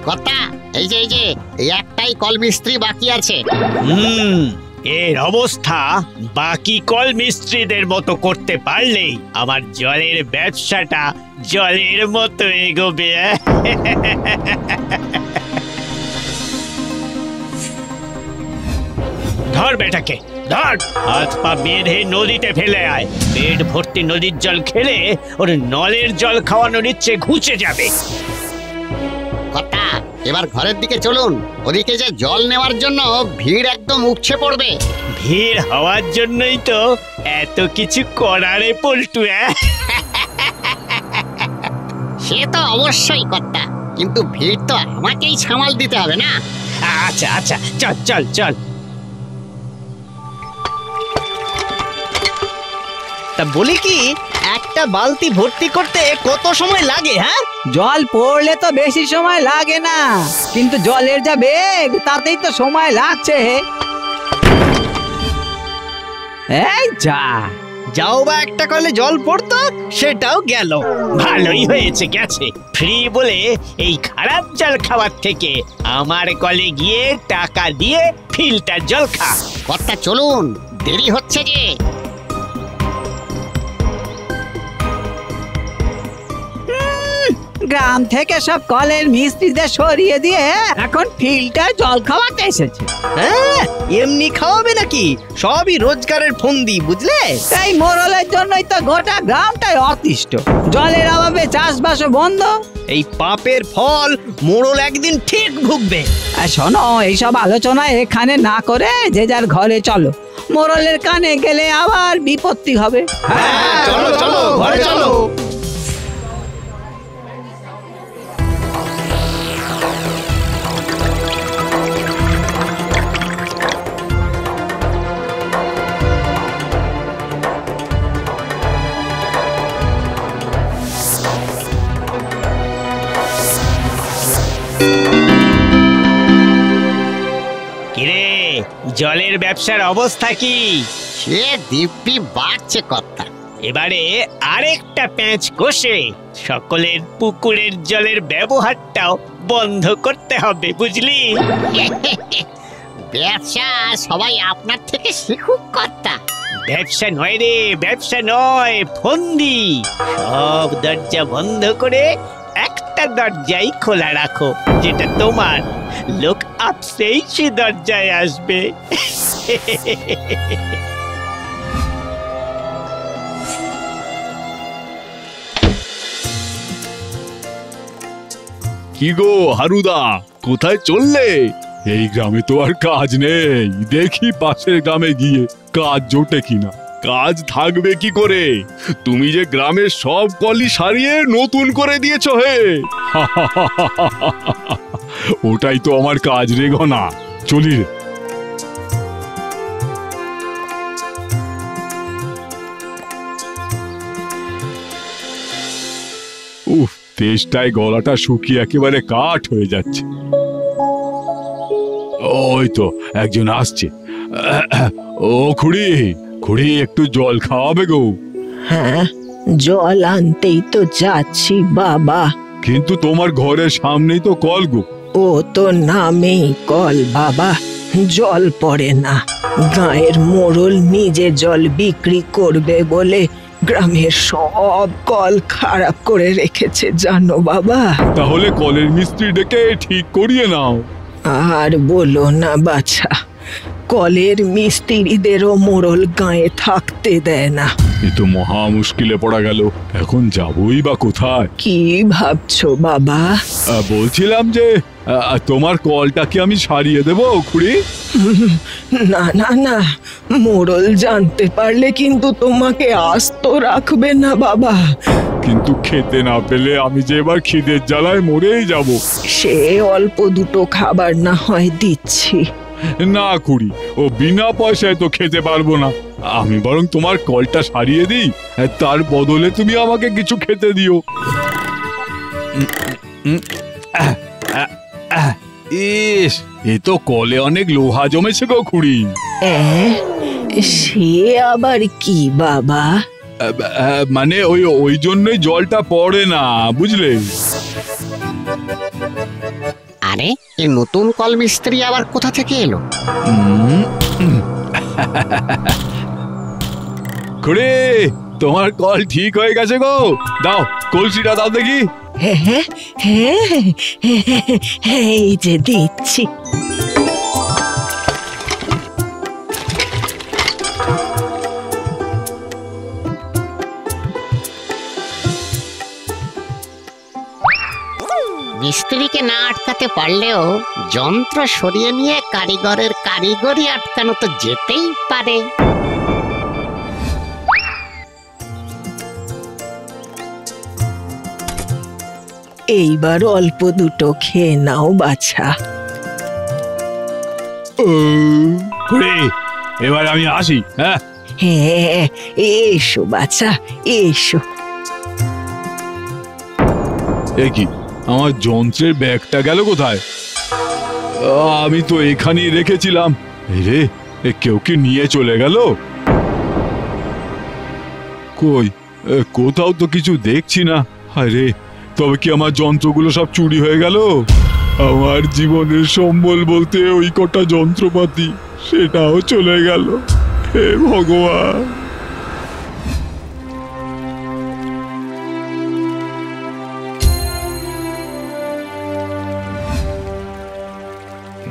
কথা এই যে এই একটাই কল মিস্ত্রি বাকি আছে। এর অবস্থা বাকি কল মিস্ত্রিদের মতো করতে পারলেই আমার জলের ব্যবসাটা জলের মতো এগোবে। ধর বেটাকে, ধর, হাত পা বেঁধে নদীতে ফেলে আয়। পেট ভর্তি নদীর জল খেলে ওর নলের জল খাওয়ানোর ইচ্ছে ঘুচে যাবে। কথা এবার ঘরের দিকে চলুন, ওদিকে যে জল নেওয়ার জন্য ভিড় একদম উপচে পড়বে। ভিড় হওয়ার জন্যই তো এত কিছু করারে পল্টু। সে তো অবশ্যই কথা, কিন্তু ভিড় তো আমাকেই সামাল দিতে হবে না? আচ্ছা আচ্ছা, চল চল চল। তা বলি কি, একটা বালতি ভর্তি করতে কত সময় লাগে? হ্যাঁ, জল পড়লে তো বেশি সময় লাগে না, কিন্তু জলের যা বেগ তাতেই তো সময় লাগছে। এই যা, যাও বা একটা কলে জল পড়তো, সেটাও গেল। ভালোই হয়েছে গেছে, ফ্রি বলে এই খারাপ জল খাওয়ার থেকে আমার কলে গিয়ে টাকা দিয়ে ফিল্টার জল খা। কথা চলুন, দেরি হচ্ছে যে। গ্রাম থেকে সব কলের মিস্ত্রিদের সরিয়ে দিয়ে এখন ফিল্টার জল খাওয়াতে এসেছে। হ্যাঁ, এমনি খাওয়াবে নাকি? সবই রোজগারের ফন্দি, বুঝলে? এই মোড়লের জন্যই তো গোটা গ্রামটাই অতিষ্ঠ। জলের অভাবে চাষবাসও বন্ধ। এই পাপের ফল মোড়ল একদিন ঠিক ভুগবে। আর শোনো, এইসব আলোচনা এখানে না করে যে যার ঘরে চলো, মোড়লের কানে গেলে আবার বিপত্তি হবে। হ্যাঁ, চলো চলো, ঘরে চলো। কিরে, জলের ব্যবসার অবস্থা কি? সে দিব্যি বাড়ছে কথা। এবারে আরেকটা প্যাঁচ কষে সকলের পুকুরের জলের ব্যবহারটাও বন্ধ করতে হবে, বুঝলি? ব্যবসা সবাই আপনার থেকে শিখুক কথা। ব্যবসা নয় রে, ব্যবসা নয়, ফন্দি। সব দরজা বন্ধ করে একটা দরজাই খোলা রাখো, যেটা তোমার। লোক আপসেই সে দরজায় আসবে। কি গো হারুদা, কোথায় চললে? এই গ্রামে তো আর কাজ নেই, দেখি পাশের গ্রামে গিয়ে কাজ জোটে কিনা। কাজ থাকবে কি করে? তুমি যে গ্রামের সব কলই সারিয়ে নতুন করে দিয়েছো হে। ওটাই তো আমার কাজ রে ঘনা, চলি রে। উফ, তেষ্টায় গলাটা শুকিয়ে একেবারে কাঠ হয়ে যাচ্ছে। ওই তো একজন আসছে। ও খুড়ি, খুড়ি একটু জল খাওয়াবে গো? হ্যাঁ, জল আনতেই তো যাচ্ছি বাবা। কিন্তু তোমার ঘরের সামনেই তো কল গো। ও তো নামেই কল বাবা, জল পড়ে না। গায়ের মোড়ল নিজে জল বিক্রি করবে বলে গ্রামের সব কল খারাপ করে রেখেছে জানো বাবা। তাহলে কলের মিস্ত্রি ডেকে ঠিক করিয়ে নাও। আর বলো না বাছা, কলের মিস্ত্রিদেরও মোড়ল গায়ে থাকতে দেয় না। এ তো মহা মুশকিলে পড়া গেল, এখন যাবই বা কোথায়? কি ভাবছো বাবা? বলছিলাম যে তোমার কলটা কি আমি সারিয়ে দেবো খুড়ি? না না না, মোড়ল জানতে পারলে কিন্তু তোমাকে আস্ত রাখবে না বাবা। কিন্তু খেতে না পেলে আমি যে এবার খিদের জ্বালায় মরেই যাব। সে অল্প দুটো খাবার না হয় দিচ্ছি। না খুড়ি, ও বিনা পয়সায় তো খেতে পারবো না। আমি বরং তোমার কলটা সারিয়ে দিই, তার বদলে তুমি আমাকে কিছু খেতে দিও। ইস, এ তো কলে অনেক লোহা জমেছে গো খুড়ি। সে আবার কি বাবা? মানে ওই জন্যই জলটা পড়ে না, বুঝলে? আরে এই নতুন কল মিস্ত্রি আবার কোথা থেকে এলো? খুড়ি, তোমার কল ঠিক হয়ে গেছে গো। দাও কলসিটা দাও দেখি। হ্যাঁ হ্যাঁ হ্যাঁ হ্যাঁ, এই যে দিচ্ছি। মিস্ত্রিকে না আটকাতে পারলেও যন্ত্র সরিয়ে নিয়ে কারিগরের কারিগরি আটকানো তো যেতেই পারে। এইবার অল্প দুটো খেয়ে নাও বাছা। খুড়ি, এবার আমি আসি। হ্যাঁ, হ্যাঁ, এসো বাছা, এসো। এ কি, আমার যন্ত্রের ব্যাগটা গেল কোথায়? আমি তো এখানেই রেখেছিলাম। রে, কেউ কি নিয়ে চলে গেল? কই, কোথাও তো কিছু দেখছি না। আরে, তবে কি আমার যন্ত্রগুলো সব চুরি হয়ে গেল? আমার জীবনের সম্বল বলতে ওই কটা যন্ত্রপাতি, সেটাও চলে গেল। হে ভগবান!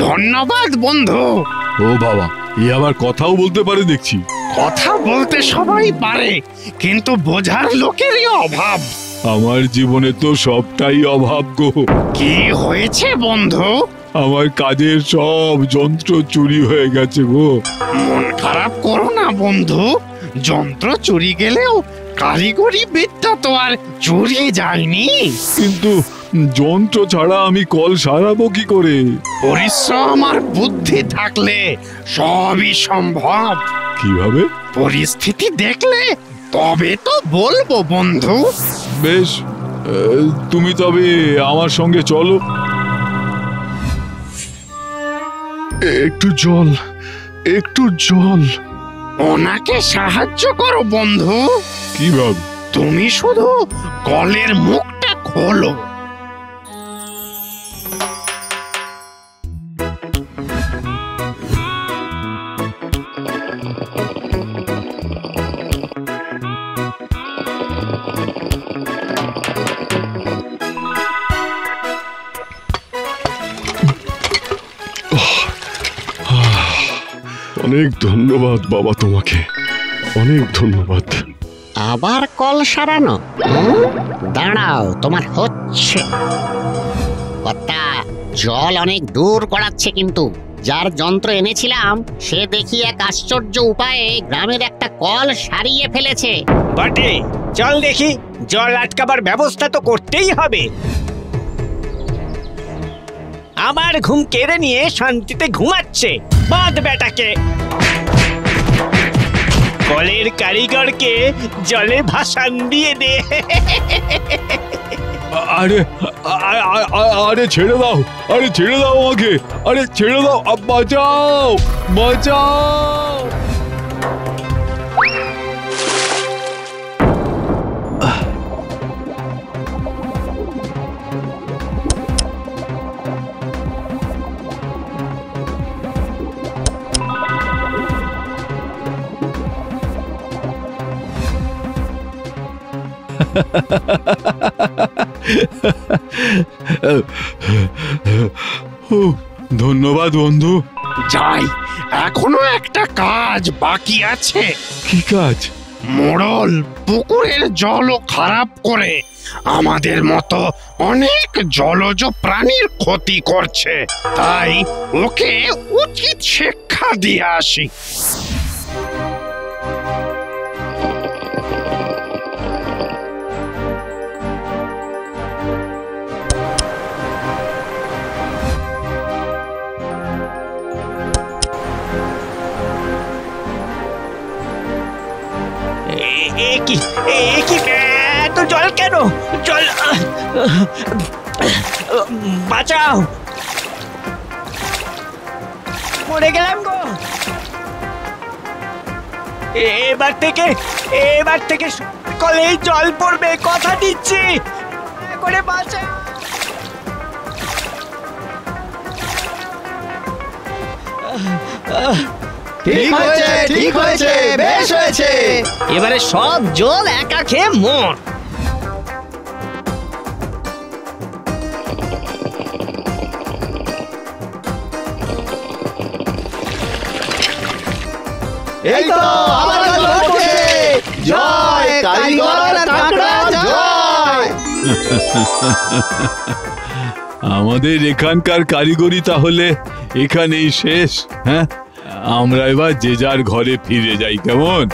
ধন্যবাদ বন্ধু। ও বাবা, এ আবার কথাও বলতে পারে দেখছি। কথা বলতে সবাই পারে, কিন্তু বোঝার লোকেরই অভাব। আমার জীবনে তো সবটাই অভাব গো। কি হয়েছে বন্ধু? আমার কাজের সব যন্ত্র চুরি হয়ে গেছে গো। মন খারাপ করো না বন্ধু, যন্ত্র চুরি গেলেও কারিগরি বিদ্যা তো আর চুরি যায়নি। কিন্তু যন্ত্র ছাড়া আমি কল সারাবো কি করে? পরিশ্রম আর বুদ্ধি থাকলে সবই সম্ভব। কিভাবে? পরিস্থিতি দেখলে তবে তো বলবো বন্ধু। বেশ, তুমি তবে আমার সঙ্গে চলো। একটু জল, একটু জল। ওনাকে সাহায্য করো বন্ধু। কিভাবে? তুমি শুধু কলের মুখটা খোলো। অনেক ধন্যবাদ বাবা, তোমাকে অনেক ধন্যবাদ। আবার কল সারানো? দাঁড়াও, তোমার হচ্ছে। কর্তা, জল অনেক দূর গড়াচ্ছে, কিন্তু যার যন্ত্র এনেছিলাম সে দেখি এক আশ্চর্য উপায়ে গ্রামের একটা কল সারিয়ে ফেলেছে। বটে, চল দেখি। জল আটকাবার ব্যবস্থা তো করতেই হবে। আমার ঘুম কেড়ে নিয়ে শান্তিতে ঘুমাচ্ছে। বাঁধ বেটাকে। কলের কারিগরকে জলে ভাসান দিয়ে দে। আরে আরে ছেড়ে দাও, আরে ছেড়ে দাও আমাকে, আরে ছেড়ে দাও, বাঁচাও বাঁচাও। ধন্যবাদ বন্ধু। যাই, এখনো একটা কাজ বাকি আছে। কি কাজ? মোড়ল পুকুরের জলও খারাপ করে আমাদের মতো অনেক জলজ প্রাণীর ক্ষতি করছে। তাই ওকে উচিত শিক্ষা দিয়ে আসি। এত জল কেন? জল বাঁচাও, মরে গেলাম গো। এবার থেকে কলেই জল পড়বে, কথা দিচ্ছি। করে বাঁচা। ঠিক হয়েছে বেশ হয়েছে। এবারে সব জল একা খেয়ে মর। এই তো আবার জল পড়ছে। জয় কারিগর আর কাকড়া জয়। আমাদের এখানকার কারিগরি তাহলে এখানেই শেষ। হ্যাঁ, আমরা এবার যে যার ঘরে ফিরে যাই, কেমন?